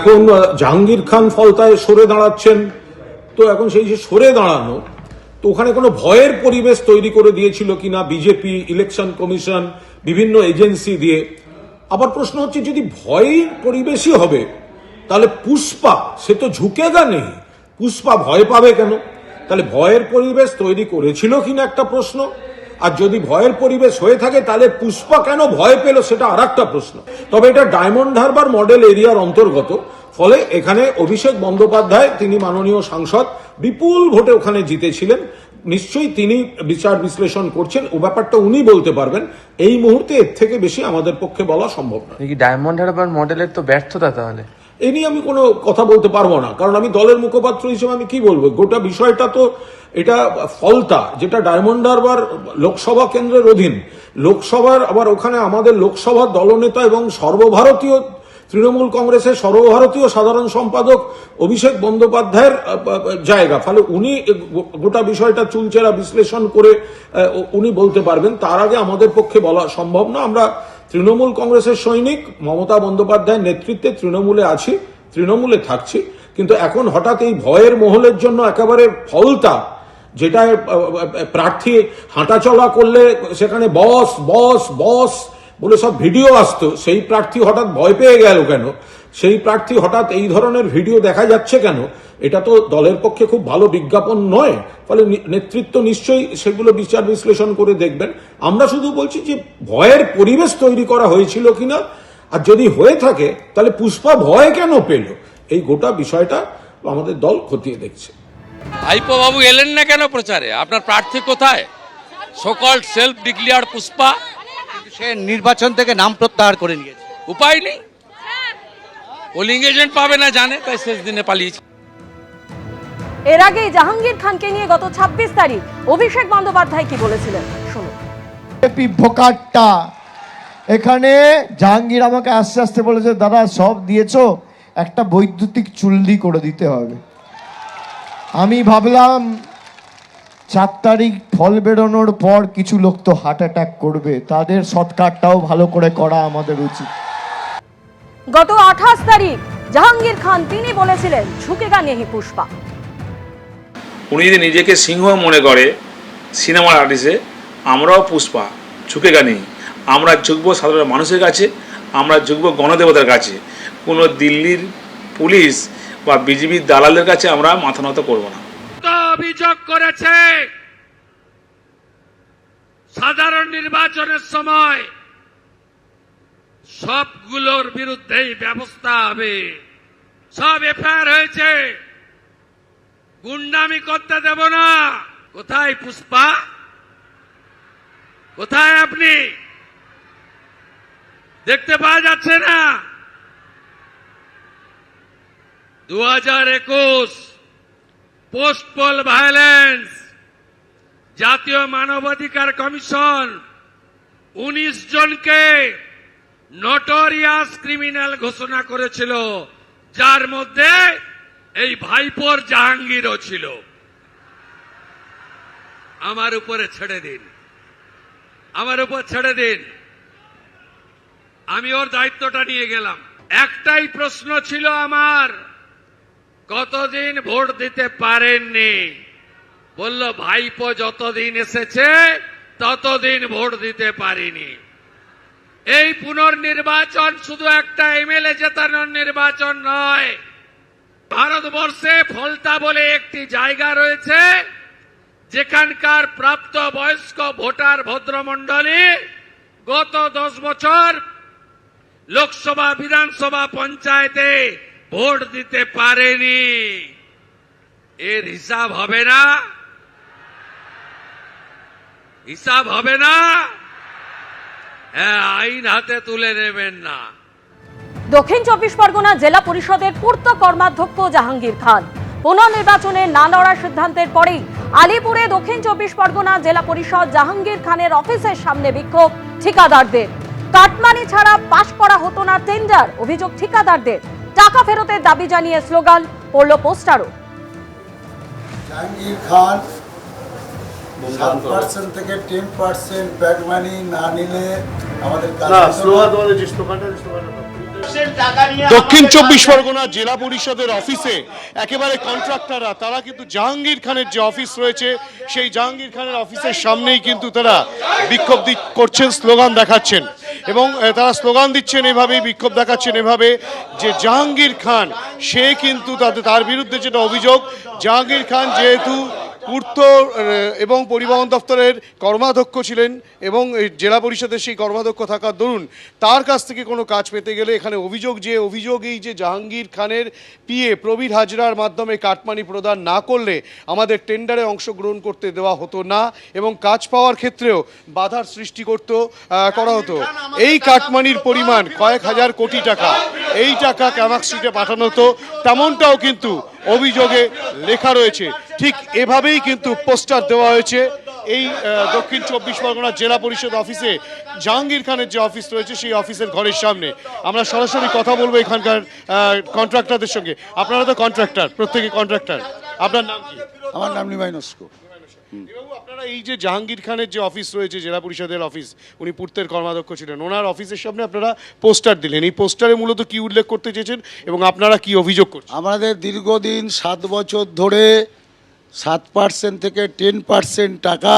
এখন জাহাঙ্গীর খান ফলতায় সরে দাঁড়াচ্ছেন, তো এখন সেই যে সরে দাঁড়ানো, তো ওখানে কোনো ভয়ের পরিবেশ তৈরি করে দিয়েছিল কিনা বিজেপি, ইলেকশন কমিশন, বিভিন্ন এজেন্সি দিয়ে। আবার প্রশ্ন হচ্ছে, যদি ভয়ের পরিবেশই হবে তাহলে পুষ্পা সে তো ঝুঁকেগা নেই, পুষ্পা ভয় পাবে কেন? তাহলে ভয়ের পরিবেশ তৈরি করেছিল কিনা একটা প্রশ্ন, আর যদি ভয়ের পরিবেশ হয়ে থাকে তাহলে পুষ্পা কেন ভয় পেল সেটা আর একটা প্রশ্ন। তবে এটা ডায়মন্ড হারবার মডেল এরিয়ার অন্তর্গত, ফলে এখানে অভিষেক বন্দ্যোপাধ্যায়, তিনি মাননীয় সাংসদ, বিপুল ভোটে ওখানে জিতেছিলেন, নিশ্চয়ই তিনি বিচার বিশ্লেষণ করছেন, ও ব্যাপারটা উনি বলতে পারবেন। এই মুহূর্তে এর থেকে বেশি আমাদের পক্ষে বলা সম্ভব না। ডায়মন্ড হারবার মডেলের তো ব্যর্থতা, তাহলে এ নিয়ে আমি কোনো কথা বলতে পারবো না, কারণ আমি দলের মুখপাত্র হিসেবে আমি কি বলবো। গোটা বিষয়টা তো এটা ফলতা, যেটা ডায়মন্ড হারবার লোকসভা কেন্দ্রের অধীন, লোকসভার, আবার ওখানে আমাদের লোকসভার দলনেতা এবং সর্বভারতীয় তৃণমূল কংগ্রেসের সর্বভারতীয় সাধারণ সম্পাদক অভিষেক বন্দ্যোপাধ্যায়ের জায়গা, ফলে উনি গোটা বিষয়টা চুলচেরা বিশ্লেষণ করে উনি বলতে পারবেন। তার আগে আমাদের পক্ষে বলা সম্ভব না। আমরা তৃণমূল কংগ্রেসের সৈনিক, মমতা বন্দ্যোপাধ্যায়ের নেতৃত্বে তৃণমূলে আছি, তৃণমূলে থাকছি, কিন্তু এখন হঠাৎ এই ভয়ের মহলের জন্য একেবারে ফলতা, যেটা প্রার্থী হাঁটাচলা করলে সেখানে বস বস বস বলে সব ভিডিও আসতো, সেই প্রার্থী হঠাৎ ভয় পেয়ে গেল কেন? সেই প্রার্থী হঠাৎ এই ধরনের ভিডিও দেখা যাচ্ছে কেন? এটা তো দলের পক্ষে খুব ভালো বিজ্ঞাপন নয়। ফলে নেতৃত্ব নিশ্চয়ই সেগুলো বিচার বিশ্লেষণ করে দেখবেন। আমরা শুধু বলছি যে ভয়ের পরিবেশ তৈরি করা হয়েছিল কিনা, আর যদি হয়ে থাকে তাহলে পুষ্পা ভয় কেন পেল, এই গোটা বিষয়টা আমাদের দল খতিয়ে দেখছে। ভাইপো বাবু এলেন না কেন প্রচারে? আপনার প্রার্থী কোথায়? সো-কল্ড সেলফ ডিক্লেয়ার্ড পুষ্পা সে নির্বাচন থেকে নাম প্রত্যাহার করে নিয়েছে। উপায় নেই, পোলিং এজেন্ট পাবে না জানে, তাই শেষ দিনে পালিয়েছে। এর আগে জাহাঙ্গীর খানকে নিয়ে গত 26 তারিখ অভিষেক বন্দ্যোপাধ্যায় কি বলেছিলেন শুনুন। ভোকারটা এখানে জাহাঙ্গীর আমাকে আস্তে আস্তে বলেছে, দাদা সব দিয়েছো, একটা বৈদ্যুতিক চুল্লি করে দিতে হবে। আমি ভাবলাম 4 তারিখ ফল বেরোনোর পর কিছু লোক তো হার্ট অ্যাটাক করবে, তাদের সৎকারটাও ভালো করে করা আমাদের উচিত। গত 28 তারিখ জাহাঙ্গীর খান তিনি বলেছিলেন ঝুঁকেগা নেহি পুষ্পা। উনি যদি নিজেকে সিংহ মনে করে সিনেমার আর্টিস্টে, আমরাও পুষ্পা, ঝুঁকেগা নেই। আমরা ঝুঁকবো সাধারণ মানুষের কাছে, আমরা ঝুঁকবো গণদেবতার কাছে। কোনো দিল্লির পুলিশ বা বিজেপির দালালদের কাছে আমরা মাথা নত করবো না। অভিযোগ করেছে সাধারণ নির্বাচনের সময় সবগুলোর বিরুদ্ধেই ব্যবস্থা হবে, সব এফআইআর হয়েছে, গুন্ডামি করতে দেব না। কোথায় পুষ্পা? কোথায় আপনি? দেখতে পাওয়া যাচ্ছে না? 2021 পোস্ট পোল ভায়োলেন্স, জাতীয় মানবাধিকার কমিশন 19 জনকে নটোরিয়াস ক্রিমিনাল ঘোষণা করেছিল, যার মধ্যে এই ভাইপোর জাহাঙ্গীরও ছিল। আমার উপরে ছেড়ে দিন, আমার উপর ছেড়ে দিন, আমি ওর দায়িত্বটা নিয়ে গেলাম। একটাই প্রশ্ন ছিল আমার, কতদিন ভোট দিতে পারেননি? বলল ভাইপো যতদিন এসেছে ততদিন ভোট দিতে পারিনি। এই পুনর্নির্বাচন শুধু একটা এমএলএ জেতানোর নির্বাচন নয়। ভারতবর্ষে ফলতা বলে একটি জায়গা রয়েছে, যেখানকার প্রাপ্ত বয়স্ক ভোটার ভদ্রমণ্ডলী গত 10 বছর লোকসভা, বিধানসভা, পঞ্চায়েতে ভোট দিতে পারেনি। এর হিসাব হবে না, হিসাব হবে না। হ্যাঁ, আইন হাতে তুলে নেবেন না। দক্ষিণ 24 পরগনা জেলা পরিষদের পূর্ত কর্মাধ্যক্ষ জাহাঙ্গীর খান পুনর্নির্বাচনে না লড়ার সিদ্ধান্তের পরেই আলিপুরে দক্ষিণ 24 পরগনা জেলা পরিষদ জাহাঙ্গীর খানের অফিসের সামনে বিক্ষোভ ঠিকাদারদের। কাটমানি ছাড়া পাশ করা হতো না টেন্ডার, অভিযোগ ঠিকাদারদের। টাকা ফেরতের দাবি জানিয়ে স্লোগান পড়ল পোস্টারও। জাহাঙ্গীর খান 7% থেকে 10% ব্যাক মানি না নিলে আমাদের দক্ষিণ চব্বিশ পরগনা জেলা পরিষদের অফিসে একেবারে কন্ট্রাক্টররা তারা কিন্তু জাহাঙ্গীর খানের যে অফিস রয়েছে সেই জাহাঙ্গীর খানের অফিসের সামনেই কিন্তু তারা বিক্ষোভ করছেন, স্লোগান দেখাচ্ছেন এবং তারা স্লোগান দিচ্ছেন এভাবেই, বিক্ষোভ দেখাচ্ছেন এভাবে যে জাহাঙ্গীর খান সে কিন্তু তার বিরুদ্ধে যেটা অভিযোগ, জাহাঙ্গীর খান যেহেতু পূর্ত এবং পরিবহন দপ্তরের কর্মাধ্যক্ষ ছিলেন এবং জেলা পরিষদের সেই কর্মাধ্যক্ষ থাকার দরুন তার কাছ থেকে কোনো কাজ পেতে গেলে এখানে অভিযোগ এই যে জাহাঙ্গীর খানের পিএ প্রবীর হাজরার মাধ্যমে কাটমানি প্রদান না করলে আমাদের টেন্ডারে অংশগ্রহণ করতে দেওয়া হতো না এবং কাজ পাওয়ার ক্ষেত্রেও বাধার সৃষ্টি করা হতো। এই কাটমানির পরিমাণ কয়েক হাজার কোটি টাকা, এই টাকা ক্যামাক স্ট্রিটে পাঠানো হতো, তেমনটাও কিন্তু অভিযোগে লেখা রয়েছে। ঠিক এভাবেই কিন্তু পোস্টার দেওয়া হয়েছে এই দক্ষিণ চব্বিশ পরগনা জেলা পরিষদ অফিসে, জাহাঙ্গীর খানের যে অফিস রয়েছে সেই অফিসের ঘরের সামনে। আমরা সরাসরি কথা বলবো এখানকার কন্ট্রাক্টরদের সঙ্গে। আপনারা তো কন্ট্রাক্টর, প্রত্যেকে কন্ট্রাক্টর, আপনার নাম কি? আমার নাম নিমাই নস্কর। আপনারা এই যে জাহাঙ্গীর খানের যে অফিস রয়েছে জেলা পরিষদের অফিস, উনি পূর্তের কর্মাধ্যক্ষ ছিলেন, ওনার অফিসের সামনে আপনারা পোস্টার দিলেন। এই পোস্টারে মূলত কি উল্লেখ করতে চেয়েছেন এবং আপনারা কি অভিযোগ করছেন? আমাদের দীর্ঘদিন 7 বছর ধরে 7% থেকে 10% টাকা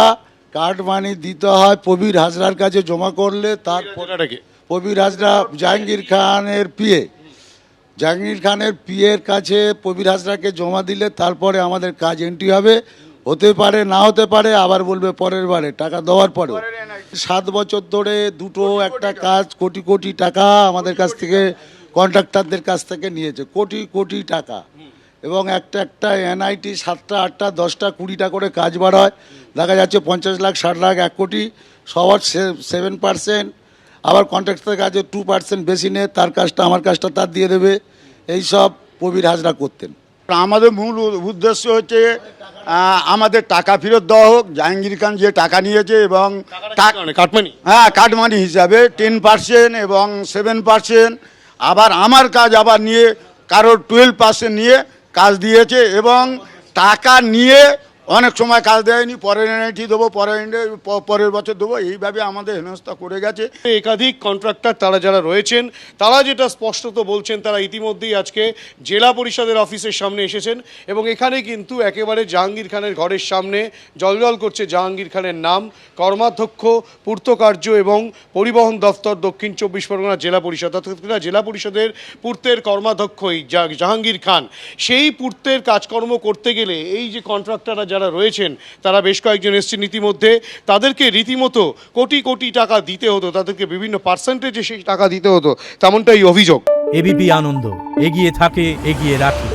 কার্ড মানি দিতে হয় প্রবীর হাজরার কাছে জমা করলে। তার প্রবীর হাজরা জাহাঙ্গীর খানের পিএ, জাহাঙ্গীর খানের পিএর কাছে প্রবীর হাজরাকে জমা দিলে তারপরে আমাদের কাজ এন্ট্রি হবে। হতে পারে না হতে পারে, আবার বলবে পরের বারে টাকা দেওয়ার পরেও। 7 বছর ধরে একটা কাজ কোটি কোটি টাকা আমাদের কাছ থেকে কন্ট্রাক্টরদের কাছ থেকে নিয়েছে, কোটি কোটি টাকা। এবং একটা এনআইটি 7টা 8টা 10টা 20টা করে কাজ বাড়ায়, দেখা যাচ্ছে 50 লাখ 60 লাখ 1 কোটি, সবার 7%। আবার কন্ট্রাক্টরের কাছে 2% বেশি নেয়, তার কাজটা আমার কাজটা তার দিয়ে দেবে। এইসব প্রবীর হাজরা করতেন। আমাদের মূল উদ্দেশ্য হচ্ছে আমাদের টাকা ফেরত দেওয়া হোক। জাহাঙ্গীর খান যে টাকা নিয়েছে এবং কাটমানি হিসাবে 10% এবং 7%, আবার আমার কাজ আবার নিয়ে কারোর 12% নিয়ে কাজ দিয়েছে এবং টাকা নিয়ে অনেক সময় কাজ দেয়নি, পরের এনআইটি দেবো, পরের বছর দেবো, এইভাবে আমাদের হেনস্থা করে গেছে। একাধিক কন্ট্রাক্টর তারা যারা রয়েছেন তারা যেটা স্পষ্টত বলছেন, তারা ইতিমধ্যেই আজকে জেলা পরিষদের অফিসের সামনে এসেছেন এবং এখানে কিন্তু একেবারে জাহাঙ্গীর খানের ঘরের সামনে জলজল করছে জাহাঙ্গীর খানের নাম। কর্মাধ্যক্ষ পূর্তকার্য এবং পরিবহন দপ্তর দক্ষিণ চব্বিশ পরগনা জেলা পরিষদ, অর্থাৎ জেলা পরিষদের পূর্তের কর্মাধ্যক্ষই জাহাঙ্গীর খান। সেই পূর্তের কাজকর্ম করতে গেলে এই যে কন্ট্রাক্টররা যারা রয়েছেন তারা বেশ কয়েকজন এসছেন ইতিমধ্যে, তাদেরকে রীতিমতো কোটি কোটি টাকা দিতে হতো, তাদেরকে বিভিন্ন পার্সেন্টেজে সেই টাকা দিতে হতো, তেমনটাই অভিযোগ। এবিপি আনন্দ, এগিয়ে থাকে, এগিয়ে রাখে।